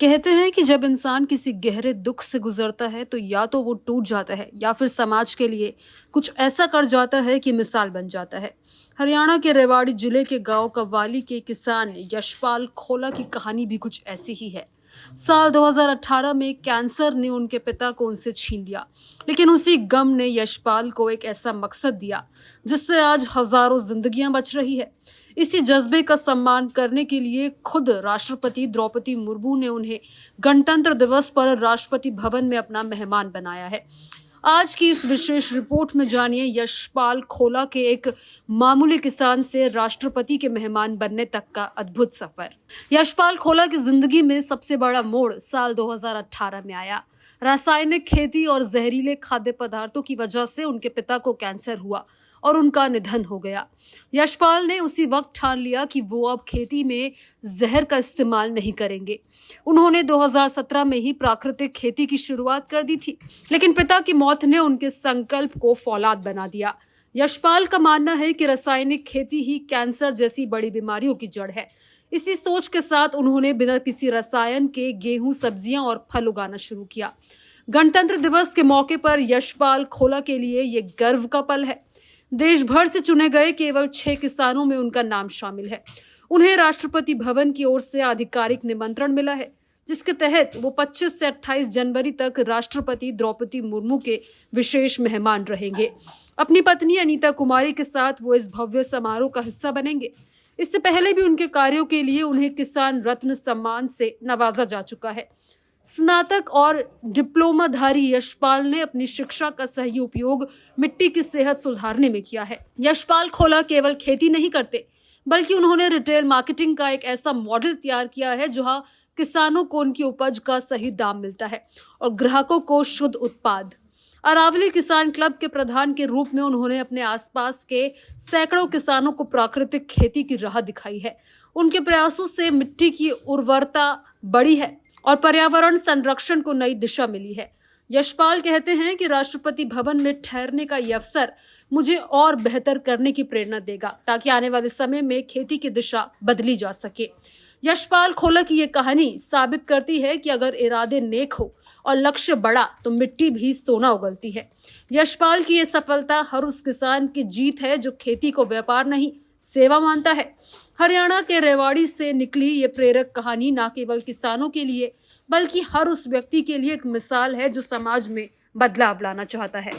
कहते हैं कि जब इंसान किसी गहरे दुख से गुजरता है तो या तो वो टूट जाता है या फिर समाज के लिए कुछ ऐसा कर जाता है कि मिसाल बन जाता है। हरियाणा के रेवाड़ी जिले के गांव कव्वाली के किसान यशपाल खोला की कहानी भी कुछ ऐसी ही है। साल 2018 में कैंसर ने उनके पिता को उनसे छीन लिया, लेकिन उसी गम ने यशपाल को एक ऐसा मकसद दिया जिससे आज हजारों जिंदगियां बच रही है। इसी जज्बे का सम्मान करने के लिए खुद राष्ट्रपति द्रौपदी मुर्मू ने उन्हें गणतंत्र दिवस पर राष्ट्रपति भवन में अपना मेहमान बनाया है। आज की इस विशेष रिपोर्ट में जानिए यशपाल खोला के एक मामूली किसान से राष्ट्रपति के मेहमान बनने तक का अद्भुत सफर। यशपाल खोला की जिंदगी में सबसे बड़ा मोड़ साल 2018 में आया। रासायनिक खेती और जहरीले खाद्य पदार्थों की वजह से उनके पिता को कैंसर हुआ और उनका निधन हो गया। यशपाल ने उसी वक्त ठान लिया कि वो अब खेती में जहर का इस्तेमाल नहीं करेंगे। उन्होंने 2017 में ही प्राकृतिक खेती की शुरुआत कर दी थी, लेकिन पिता की मौत ने उनके संकल्प को फौलाद बना दिया। यशपाल का मानना है कि रासायनिक खेती ही कैंसर जैसी बड़ी बीमारियों की जड़ है। इसी सोच के साथ उन्होंने बिना किसी रसायन के गेहूं, सब्जियां और फल उगाना शुरू किया। गणतंत्र दिवस के मौके पर यशपाल खोला के लिए ये गर्व का पल है। देश भर से चुने गए केवल 6 किसानों में उनका नाम शामिल है। उन्हें राष्ट्रपति भवन की ओर से आधिकारिक निमंत्रण मिला है, जिसके तहत वो 25 से 28 जनवरी तक राष्ट्रपति द्रौपदी मुर्मू के विशेष मेहमान रहेंगे। अपनी पत्नी अनीता कुमारी के साथ वो इस भव्य समारोह का हिस्सा बनेंगे। इससे पहले भी उनके कार्यों के लिए उन्हें किसान रत्न सम्मान से नवाजा जा चुका है। स्नातक और डिप्लोमाधारी यशपाल ने अपनी शिक्षा का सही उपयोग मिट्टी की सेहत सुधारने में किया है। यशपाल खोला केवल खेती नहीं करते, बल्कि उन्होंने रिटेल मार्केटिंग का एक ऐसा मॉडल तैयार किया है जहां किसानों को उनकी उपज का सही दाम मिलता है और ग्राहकों को शुद्ध उत्पाद। अरावली किसान क्लब के प्रधान के रूप में उन्होंने अपने आसपास के सैकड़ों किसानों को प्राकृतिक खेती की राह दिखाई है। उनके प्रयासों से मिट्टी की उर्वरता बढ़ी है और पर्यावरण संरक्षण को नई दिशा मिली है। यशपाल कहते हैं कि राष्ट्रपति भवन में ठहरने का यह अवसर मुझे और बेहतर करने की प्रेरणा देगा, ताकि आने वाले समय में खेती की दिशा बदली जा सके। यशपाल खोला की ये कहानी साबित करती है कि अगर इरादे नेक हो और लक्ष्य बड़ा तो मिट्टी भी सोना उगलती है। यशपाल की ये सफलता हर उस किसान की जीत है जो खेती को व्यापार नहीं, सेवा मानता है। हरियाणा के रेवाड़ी से निकली ये प्रेरक कहानी न केवल किसानों के लिए बल्कि हर उस व्यक्ति के लिए एक मिसाल है जो समाज में बदलाव लाना चाहता है।